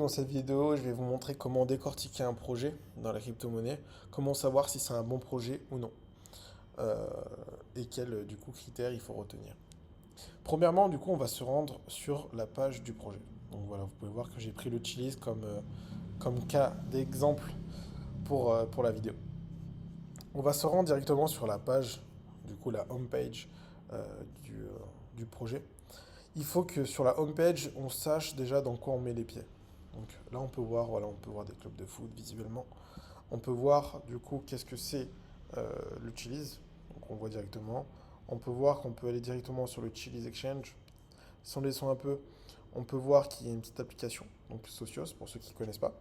dans cette vidéo, je vais vous montrer comment décortiquer un projet dans la crypto-monnaie, comment savoir si c'est un bon projet ou non, euh, et quels du coup critères il faut retenir. Premièrement, du coup, on va se rendre sur la page du projet. Donc voilà, vous pouvez voir que j'ai pris le Chiliz comme cas d'exemple pour la vidéo. On va se rendre directement sur la page, du coup la home page du projet. Il faut que sur la home page, on sache déjà dans quoi on met les pieds. Donc là, on peut voir, voilà, on peut voir des clubs de foot visuellement. On peut voir du coup qu'est-ce que c'est le Chiliz. Donc on voit directement. On peut voir qu'on peut aller directement sur le Chiliz Exchange. Si on descend un peu, on peut voir qu'il y a une petite application, donc Socios, pour ceux qui ne connaissent pas.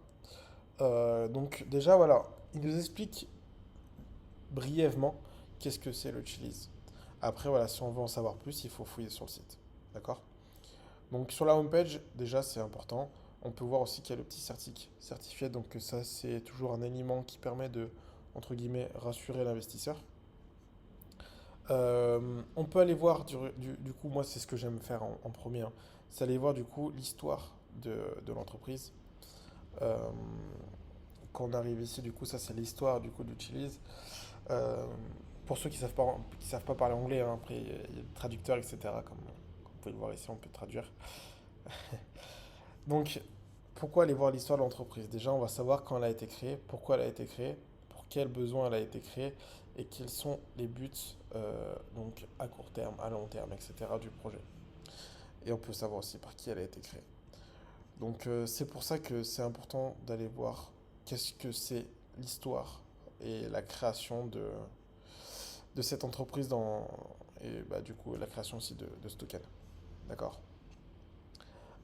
Donc déjà, voilà, il nous explique brièvement qu'est-ce que c'est le Chiliz. Après, voilà, si on veut en savoir plus, il faut fouiller sur le site. D'accord? Donc sur la homepage, déjà c'est important. On peut voir aussi qu'il y a le petit certifié, donc ça c'est toujours un élément qui permet de, entre guillemets, rassurer l'investisseur. On peut aller voir, du coup, moi c'est ce que j'aime faire en premier, hein. C'est aller voir du coup l'histoire de l'entreprise. Euh, Quand on arrive ici, du coup, ça c'est l'histoire du coup d'Utilize. Euh, pour ceux qui savent pas parler anglais, hein, après il y a le traducteur, etc. Comme vous pouvez le voir ici, on peut traduire. Donc, pourquoi aller voir l'histoire de l'entreprise? Déjà, on va savoir quand elle a été créée, pourquoi elle a été créée, pour quels besoins elle a été créée et quels sont les buts donc à court terme, à long terme, etc. du projet. Et on peut savoir aussi par qui elle a été créée. Donc, c'est pour ça que c'est important d'aller voir qu'est-ce que c'est l'histoire et la création de cette entreprise et bah, du coup la création aussi de ce token. D'accord?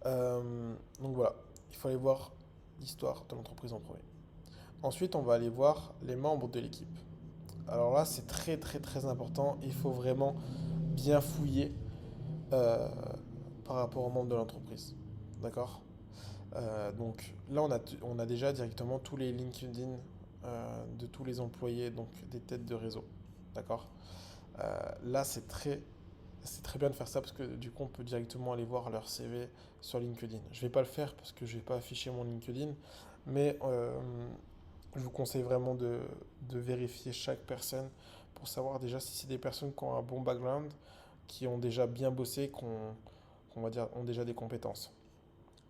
Donc voilà, il faut aller voir l'histoire de l'entreprise en premier. Ensuite, on va aller voir les membres de l'équipe. Alors là, c'est très très très important. Il faut vraiment bien fouiller euh, par rapport aux membres de l'entreprise. D'accord? Donc là, on a déjà directement tous les LinkedIn de tous les employés, donc des têtes de réseau. D'accord? Là, c'est très bien de faire ça parce que du coup, on peut directement aller voir leur CV sur LinkedIn. Je ne vais pas le faire parce que je ne vais pas afficher mon LinkedIn, mais je vous conseille vraiment de vérifier chaque personne pour savoir déjà si c'est des personnes qui ont un bon background, qui ont déjà bien bossé, qu'on va dire ont déjà des compétences.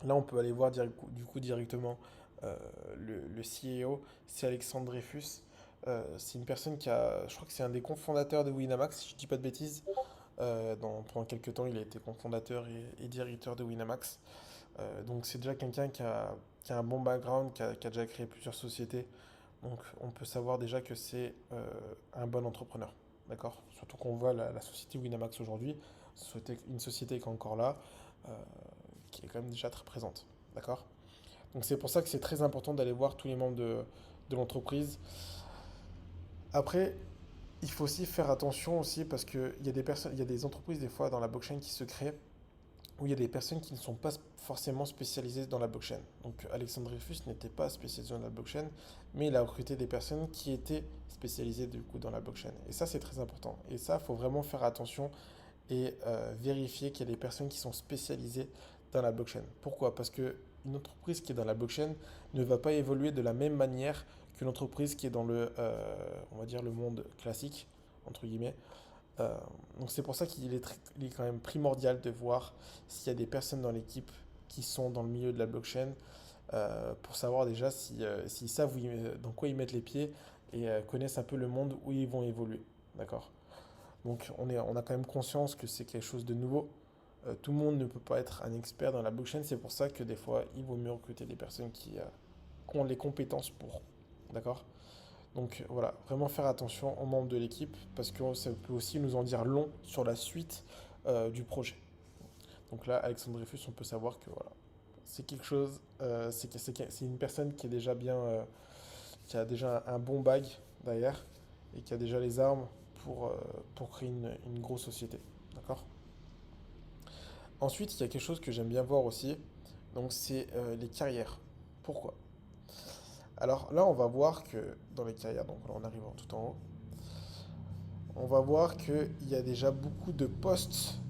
Là, on peut aller voir du coup directement le CEO, c'est Alexandre Dreyfus. C'est une personne je crois que c'est un des cofondateurs de Winamax, si je ne dis pas de bêtises. Pendant quelques temps, il a été cofondateur et directeur de Winamax. Donc c'est déjà quelqu'un qui a un bon background, qui a déjà créé plusieurs sociétés. Donc on peut savoir déjà que c'est un bon entrepreneur. D'accord? Surtout qu'on voit la société Winamax aujourd'hui, une société qui est encore là, euh, qui est quand même déjà très présente. D'accord? Donc c'est pour ça que c'est très important d'aller voir tous les membres de l'entreprise. Après, il faut aussi faire attention aussi parce qu'il y a des personnes, il y a des entreprises des fois dans la blockchain qui se créent où il y a des personnes qui ne sont pas forcément spécialisées dans la blockchain. Donc Alexandre Dreyfus n'était pas spécialisé dans la blockchain, mais il a recruté des personnes qui étaient spécialisées du coup dans la blockchain. Et ça c'est très important. Et ça, il faut vraiment faire attention et vérifier qu'il y a des personnes qui sont spécialisées dans la blockchain. Pourquoi? Parce que une entreprise qui est dans la blockchain ne va pas évoluer de la même manière qu'une entreprise qui est dans on va dire le monde classique, entre guillemets. Euh, donc c'est pour ça il est quand même primordial de voir s'il y a des personnes dans l'équipe qui sont dans le milieu de la blockchain pour savoir déjà s'ils savent dans quoi ils mettent les pieds et connaissent un peu le monde où ils vont évoluer. D'accord? Donc on a quand même conscience que c'est quelque chose de nouveau. Tout le monde ne peut pas être un expert dans la blockchain, c'est pour ça que des fois il vaut mieux recruter des personnes qui ont les compétences pour. D'accord? Donc voilà, vraiment faire attention aux membres de l'équipe parce que ça peut aussi nous en dire long sur la suite du projet. Donc là, Alexandre Dreyfus, on peut savoir que voilà, c'est quelque chose, c'est une personne qui est déjà qui a déjà un bon bag derrière et qui a déjà les armes pour créer une grosse société. D'accord? Ensuite, il y a quelque chose que j'aime bien voir aussi, donc c'est les carrières. Pourquoi? Alors là, on va voir que dans les carrières, donc là, en arrivant tout en haut, on va voir qu'il y a déjà beaucoup de postes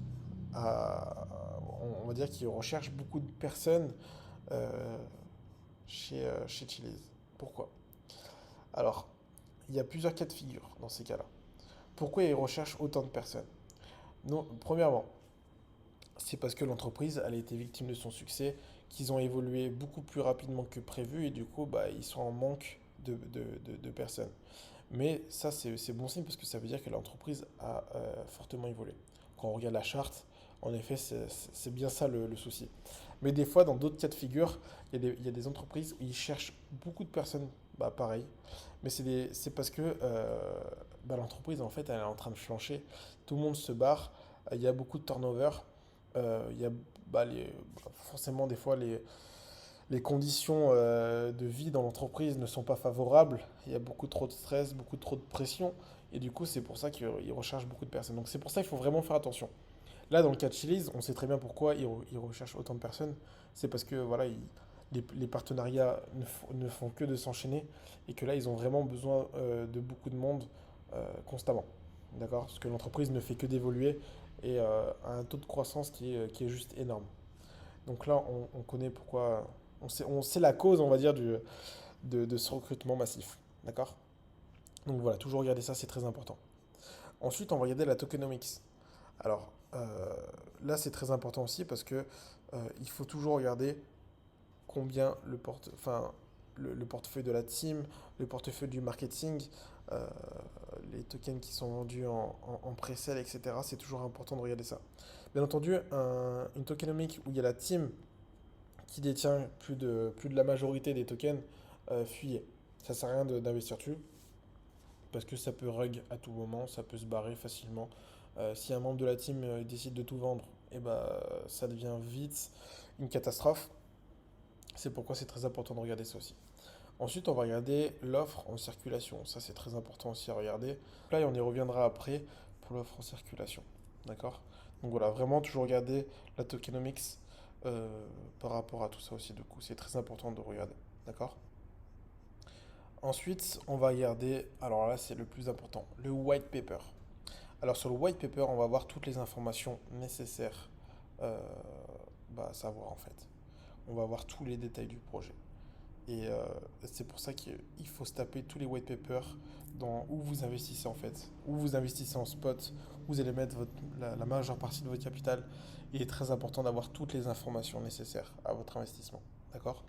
on va dire qu'ils recherchent beaucoup de personnes. chez Chili's. Pourquoi? Alors, il y a plusieurs cas de figure dans ces cas-là. Pourquoi ils recherchent autant de personnes? Non, premièrement, c'est parce que l'entreprise elle a été victime de son succès, qu'ils ont évolué beaucoup plus rapidement que prévu et du coup, bah, ils sont en manque de personnes. Mais ça, c'est bon signe parce que ça veut dire que l'entreprise a fortement évolué. Quand on regarde la charte, en effet, c'est bien ça le souci. Mais des fois, dans d'autres cas de figure, il y a des entreprises où ils cherchent beaucoup de personnes, bah, pareil. Mais c'est parce que bah, l'entreprise, en fait, elle est en train de flancher. Tout le monde se barre. Il y a beaucoup de turnover. Il y a bah, forcément des fois les conditions de vie dans l'entreprise ne sont pas favorables. Il y a beaucoup trop de stress, beaucoup trop de pression. Et du coup, c'est pour ça qu'ils recherchent beaucoup de personnes. Donc c'est pour ça qu'il faut vraiment faire attention. Là, dans le cas de Chili's, on sait très bien pourquoi ils recherchent autant de personnes. C'est parce que voilà, les partenariats ne font que de s'enchaîner et que là, ils ont vraiment besoin de beaucoup de monde constamment. D'accord? Parce que l'entreprise ne fait que d'évoluer et a un taux de croissance qui est juste énorme. Donc là, on connaît pourquoi, on sait la cause, on va dire, de ce recrutement massif. D'accord? Donc voilà, toujours regarder ça, c'est très important. Ensuite, on va regarder la tokenomics. Alors là, c'est très important aussi parce que il faut toujours regarder combien le portefeuille de la team, le portefeuille du marketing, euh, les tokens qui sont vendus en pré-sale, etc. C'est toujours important de regarder ça. Bien entendu, une tokenomic où il y a la team qui détient plus de la majorité des tokens, fuyez. Ça sert à rien d'investir dessus parce que ça peut rug à tout moment, ça peut se barrer facilement. Si un membre de la team décide de tout vendre, et bah, ça devient vite une catastrophe. C'est pourquoi c'est très important de regarder ça aussi. Ensuite, on va regarder l'offre en circulation. Ça, c'est très important aussi à regarder. Là, on y reviendra après pour l'offre en circulation. D'accord? Donc voilà, vraiment toujours regarder la tokenomics par rapport à tout ça aussi. Du coup, c'est très important de regarder. D'accord? Ensuite, on va regarder, alors là, c'est le plus important, le white paper. Alors sur le white paper, on va voir toutes les informations nécessaires euh, bah, à savoir en fait. On va voir tous les détails du projet. Et c'est pour ça qu'il faut se taper tous les white papers dans où vous investissez en fait, où vous investissez en spot, où vous allez mettre la majeure partie de votre capital. Il est très important d'avoir toutes les informations nécessaires à votre investissement. D'accord?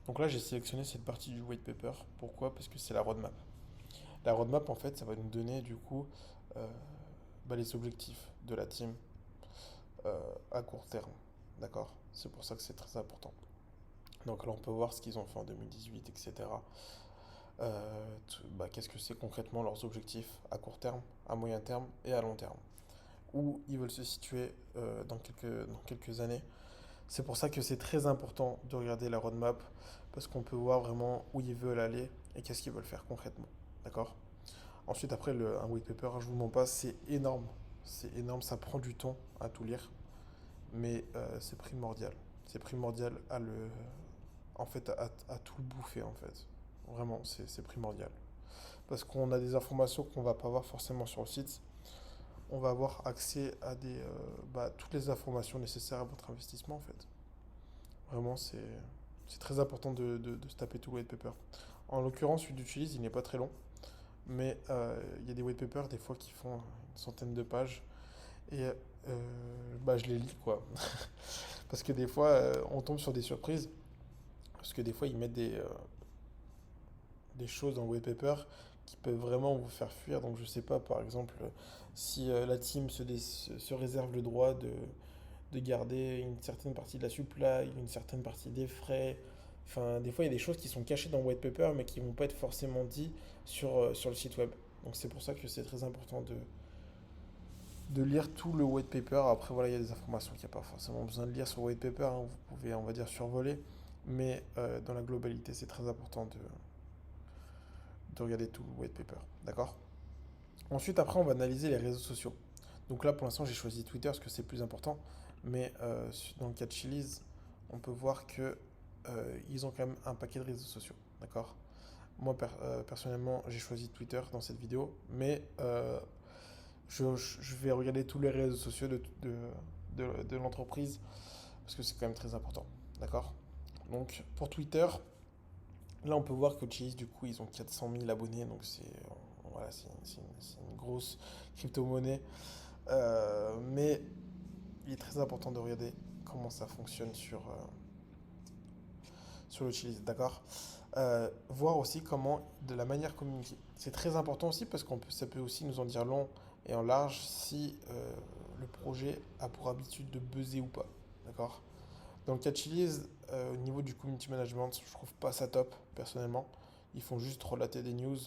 Donc là, j'ai sélectionné cette partie du white paper. Pourquoi? Parce que c'est la roadmap. La roadmap, en fait, ça va nous donner du coup euh, bah, les objectifs de la team à court terme. D'accord? C'est pour ça que c'est très important. Donc là, on peut voir ce qu'ils ont fait en 2018, etc. Bah, qu'est-ce que c'est concrètement leurs objectifs à court terme, à moyen terme et à long terme. Où ils veulent se situer dans quelques années. C'est pour ça que c'est très important de regarder la roadmap parce qu'on peut voir vraiment où ils veulent aller et qu'est-ce qu'ils veulent faire concrètement. D'accord? Ensuite, après, un white paper, je vous mens pas, c'est énorme. C'est énorme, ça prend du temps à tout lire, mais c'est primordial. C'est primordial en fait, à tout le bouffer, en fait. Vraiment, c'est primordial. Parce qu'on a des informations qu'on va pas voir forcément sur le site. On va avoir accès à toutes les informations nécessaires à votre investissement, en fait. Vraiment, c'est très important de se taper tout le white paper. En l'occurrence, celui d'utilise, il n'est pas très long. Mais il y a des white papers des fois qui font une centaine de pages et bah, je les lis quoi. Parce que des fois on tombe sur des surprises parce que des fois ils mettent des choses dans le white paper qui peuvent vraiment vous faire fuir. Donc je sais pas par exemple si la team se réserve le droit de garder une certaine partie de la supply, une certaine partie des frais. Enfin, des fois, il y a des choses qui sont cachées dans le white paper, mais qui ne vont pas être forcément dites sur le site web. Donc c'est pour ça que c'est très important de lire tout le white paper. Après, voilà, il y a des informations qu'il n'y a pas forcément besoin de lire sur le white paper, hein. Vous pouvez, on va dire, survoler. Mais dans la globalité, c'est très important de regarder tout le white paper. D'accord? Ensuite, après, on va analyser les réseaux sociaux. Donc là, pour l'instant, j'ai choisi Twitter parce que c'est plus important. Mais dans le cas de Chili's, on peut voir que ils ont quand même un paquet de réseaux sociaux. D'accord? Moi, personnellement, j'ai choisi Twitter dans cette vidéo. Mais je vais regarder tous les réseaux sociaux de l'entreprise parce que c'est quand même très important. D'accord? Donc, pour Twitter, Là, on peut voir que Chiliz, du coup, ils ont 400 000 abonnés, donc voilà, c'est une grosse crypto-monnaie. Mais il est très important de regarder comment ça fonctionne sur le Chiliz, d'accord? Voir aussi comment, de la manière communiquer. C'est très important aussi parce ça peut aussi nous en dire long et en large si le projet a pour habitude de buzzer ou pas, d'accord? Dans le cas de Chiliz, au niveau du community management, je trouve pas ça top, personnellement. Ils font juste relater des news.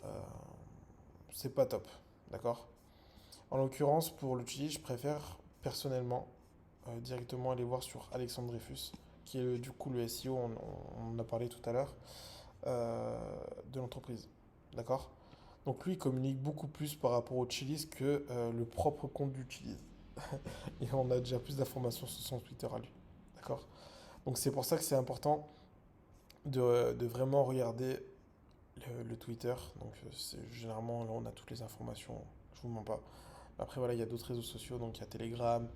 euh, c'est pas top, d'accord? En l'occurrence, pour le Chiliz, je préfère personnellement directement aller voir sur Alexandre Dreyfus, qui est du coup le SEO, on en a parlé tout à l'heure, de l'entreprise, d'accord? Donc lui, il communique beaucoup plus par rapport au Chiliz que le propre compte du Chiliz. Et on a déjà plus d'informations sur son Twitter à lui, d'accord? Donc c'est pour ça que c'est important de vraiment regarder le Twitter. Donc généralement là on a toutes les informations, je vous mens pas. Après voilà, il y a d'autres réseaux sociaux, donc il y a Telegram,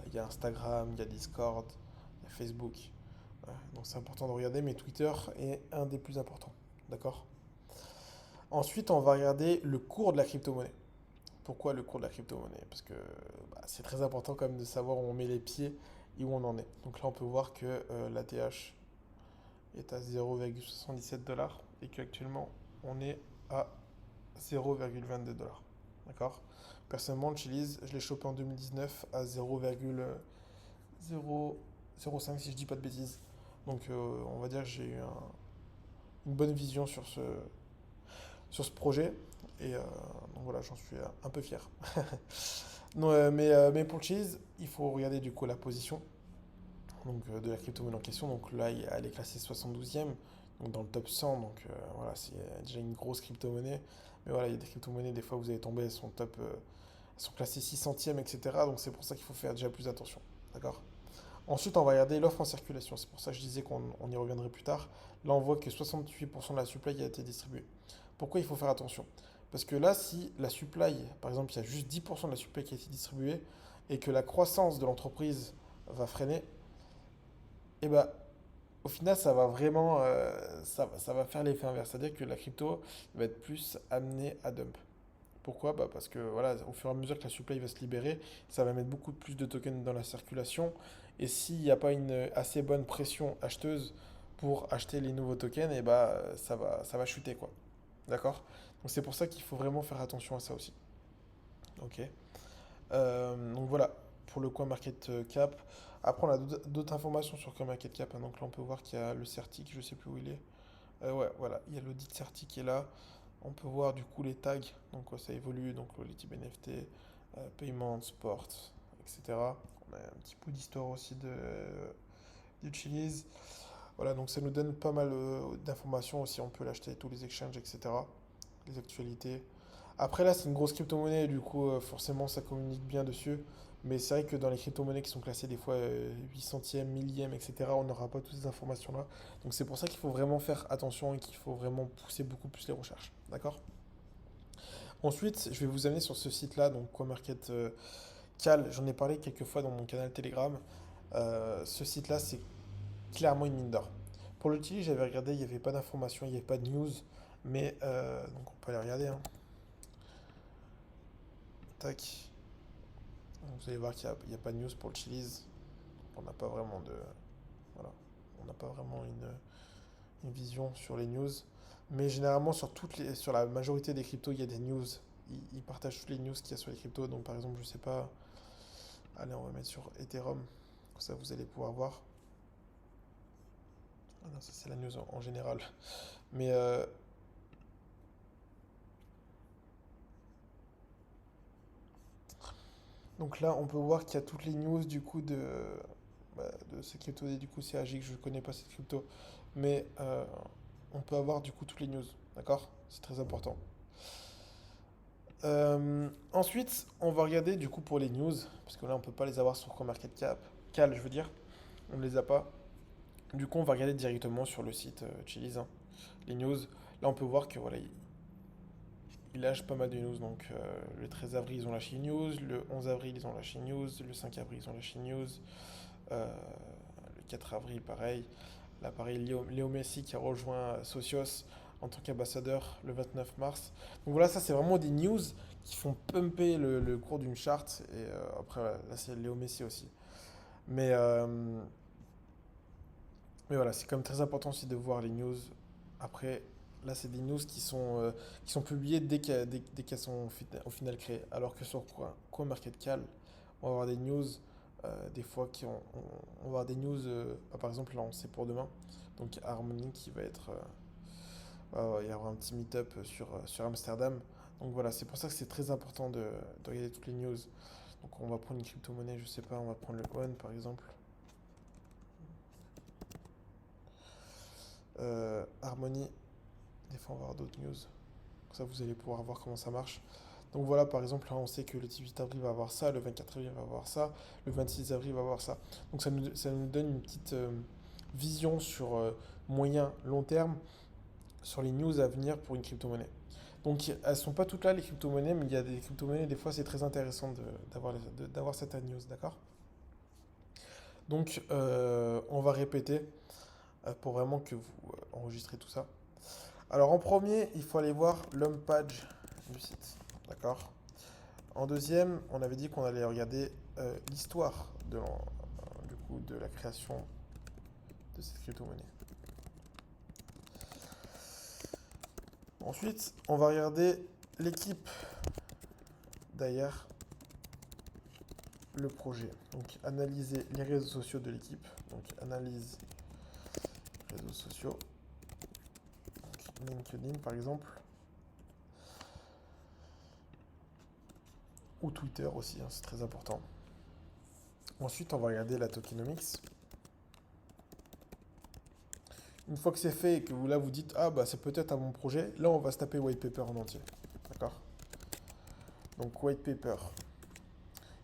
il y a Instagram, il y a Discord, il y a Facebook. Donc c'est important de regarder, mais Twitter est un des plus importants. D'accord? Ensuite, on va regarder le cours de la crypto-monnaie. Pourquoi le cours de la crypto-monnaie? Parce que c'est très important quand même de savoir où on met les pieds et où on en est. Donc là, on peut voir que la TH est à 0,77 $ et qu'actuellement on est à 0,22 $. D'accord? Personnellement, le Chiliz, je l'ai chopé en 2019 à 0,005 si je dis pas de bêtises. Donc on va dire que j'ai eu une bonne vision sur ce projet et donc voilà, j'en suis un peu fier. Non, mais pour le Chiliz, il faut regarder du coup la position donc, de la crypto-monnaie en question. Donc là, elle est classée 72e, donc dans le top 100. Donc voilà, c'est déjà une grosse crypto-monnaie. Mais voilà, il y a des crypto-monnaies, des fois vous allez tomber, elles sont top, elles sont classées 600e, etc. Donc c'est pour ça qu'il faut faire déjà plus attention. D'accord? Ensuite, on va regarder l'offre en circulation. C'est pour ça que je disais qu'on y reviendrait plus tard. Là, on voit que 68% de la supply a été distribuée. Pourquoi il faut faire attention? Parce que là, si la supply, par exemple, il y a juste 10% de la supply qui a été distribuée et que la croissance de l'entreprise va freiner, et ben au final, ça va vraiment ça va faire l'effet inverse. C'est-à-dire que la crypto va être plus amenée à dump. Pourquoi? Bah parce que voilà, au fur et à mesure que la supply va se libérer, ça va mettre beaucoup plus de tokens dans la circulation. Et s'il n'y a pas une assez bonne pression acheteuse pour acheter les nouveaux tokens, et bah ça va chuter quoi. D'accord? Donc c'est pour ça qu'il faut vraiment faire attention à ça aussi. Ok. Donc voilà, pour le CoinMarketCap. Après, on a d'autres informations sur CoinMarketCap, hein. Donc là, on peut voir qu'il y a le Certic, je sais plus où il est. Ouais, voilà, il y a l'audit Certic qui est là. On peut voir du coup les tags, donc ça évolue, donc les types NFT, paiement, sport, etc. On a un petit peu d'histoire aussi du Chiliz. Voilà, donc ça nous donne pas mal d'informations aussi. On peut l'acheter tous les exchanges, etc. Les actualités. Après là, c'est une grosse crypto-monnaie, du coup, forcément, ça communique bien dessus. Mais c'est vrai que dans les crypto-monnaies qui sont classées des fois 800e, millième, etc., on n'aura pas toutes ces informations-là. Donc c'est pour ça qu'il faut vraiment faire attention et qu'il faut vraiment pousser beaucoup plus les recherches. D'accord? Ensuite, je vais vous amener sur ce site-là, donc CoinMarket Cal. J'en ai parlé quelques fois dans mon canal Telegram. Ce site-là, c'est clairement une mine d'or. Pour le Chili, j'avais regardé, il n'y avait pas d'informations, il n'y avait pas de news. Mais donc on peut aller regarder, hein. Tac. Vous allez voir qu'il n'y a pas de news pour le Chili's. On n'a pas vraiment de. Voilà. On n'a pas vraiment une vision sur les news. Mais généralement, sur la majorité des cryptos, il y a des news. Ils partagent toutes les news qu'il y a sur les cryptos. Donc, par exemple, je sais pas. Allez, on va mettre sur Ethereum. Comme ça, vous allez pouvoir voir. Ah non, ça, c'est la news en général. Mais donc là, on peut voir qu'il y a toutes les news du coup de ces cryptos. Et du coup, c'est AGIC, je ne connais pas cette crypto. Mais on peut avoir du coup toutes les news. D'accord? C'est très important. Ensuite, on va regarder du coup pour les news. Parce que là, on peut pas les avoir sur CoinMarketCap. Cal, je veux dire. On ne les a pas. Du coup, on va regarder directement sur le site Chiliz, hein, les news. Là, on peut voir que voilà, ils lâchent pas mal de news. Donc, le 13 avril, ils ont lâché une news. Le 11 avril, ils ont lâché une news. Le 5 avril, ils ont lâché une news. Le 4 avril, pareil. Là, pareil, Léo Messi qui a rejoint Socios en tant qu'ambassadeur le 29 mars. Donc voilà, ça c'est vraiment des news qui font pumper le cours d'une charte. Et après, voilà, là c'est Léo Messi aussi. Mais, euh, mais voilà, c'est quand même très important aussi de voir les news. Après, là c'est des news qui sont publiées dès qu'elles sont au final créées. Alors que sur CoinMarketCal, on va avoir des news, des fois on va avoir des news, par exemple là on sait pour demain. Donc Harmony qui va être il y aura un petit meet-up sur Amsterdam. Donc voilà, c'est pour ça que c'est très important de regarder toutes les news. Donc on va prendre une crypto-monnaie, je sais pas, on va prendre le ON par exemple. Harmony, des fois on va avoir d'autres news. Comme ça vous allez pouvoir voir comment ça marche. Donc voilà, par exemple, là on sait que le 18 avril va avoir ça, le 24 avril va avoir ça, le 26 avril va avoir ça. Donc ça nous donne une petite vision sur moyen, long terme sur les news à venir pour une crypto-monnaie. Donc elles sont pas toutes là les crypto-monnaies, mais il y a des crypto-monnaies, des fois c'est très intéressant d'avoir cette news, d'accord? Donc on va répéter pour vraiment que vous enregistrez tout ça. Alors en premier, il faut aller voir l'home page du site, d'accord? En deuxième, on avait dit qu'on allait regarder l'histoire du coup, de la création de cette crypto-monnaie. Ensuite, on va regarder l'équipe derrière le projet. Donc, analyser les réseaux sociaux de l'équipe. Donc, analyse réseaux sociaux. Donc, LinkedIn, par exemple. Ou Twitter aussi, hein, c'est très important. Ensuite, on va regarder la tokenomics. Une fois que c'est fait et que vous, là, vous dites, ah, bah, c'est peut-être un bon projet, là, on va se taper white paper en entier. D'accord? Donc, white paper.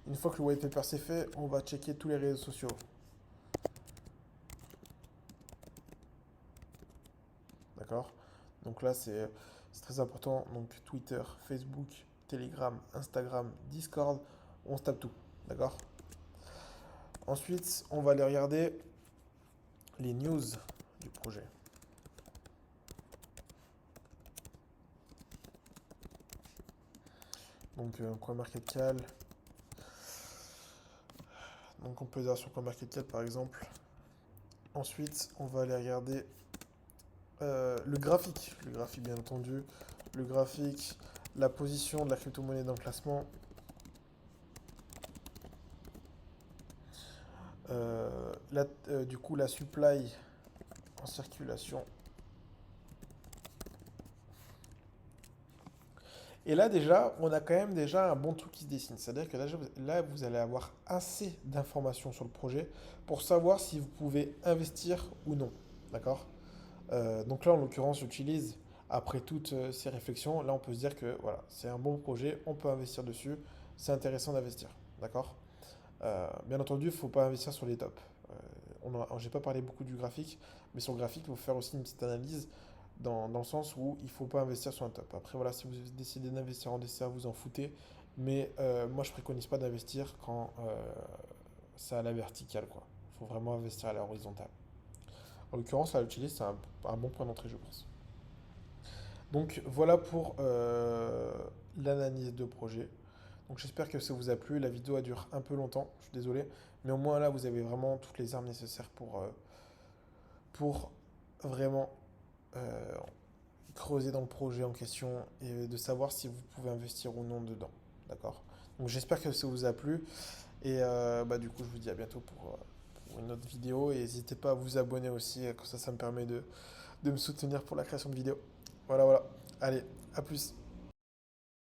Une fois que le white paper c'est fait, on va checker tous les réseaux sociaux. D'accord? Donc là, c'est très important. Donc Twitter, Facebook, Telegram, Instagram, Discord, on se tape tout. D'accord? Ensuite, on va aller regarder les news du projet. Donc CoinMarketCal. Donc on peut dire sur CoinMarketCal par exemple. Ensuite, on va aller regarder le graphique. Le graphique bien entendu. Le graphique, la position de la crypto-monnaie dans le classement. Du coup, la supply en circulation. Et là déjà, on a quand même déjà un bon truc qui se dessine. C'est-à-dire que là, vous allez avoir assez d'informations sur le projet pour savoir si vous pouvez investir ou non. D'accord? Donc là, en l'occurrence, j'utilise, après toutes ces réflexions, là, on peut se dire que voilà, c'est un bon projet, on peut investir dessus, c'est intéressant d'investir. D'accord? Bien entendu, il ne faut pas investir sur les tops. J'ai pas parlé beaucoup du graphique, mais sur le graphique, il faut faire aussi une petite analyse dans le sens où il ne faut pas investir sur un top. Après, voilà, si vous décidez d'investir en DCA, vous en foutez. Mais moi, je préconise pas d'investir quand c'est à la verticale, quoi. Il faut vraiment investir à la horizontale. En l'occurrence, à l'utilise, c'est un bon point d'entrée, je pense. Donc voilà pour l'analyse de projet. Donc j'espère que ça vous a plu. La vidéo a duré un peu longtemps, je suis désolé. Mais au moins là, vous avez vraiment toutes les armes nécessaires pour vraiment euh, creuser dans le projet en question et de savoir si vous pouvez investir ou non dedans. D'accord? Donc j'espère que ça vous a plu. Et bah, du coup, je vous dis à bientôt pour une autre vidéo. Et n'hésitez pas à vous abonner aussi, comme ça me permet de me soutenir pour la création de vidéos. Voilà, voilà. Allez, à plus.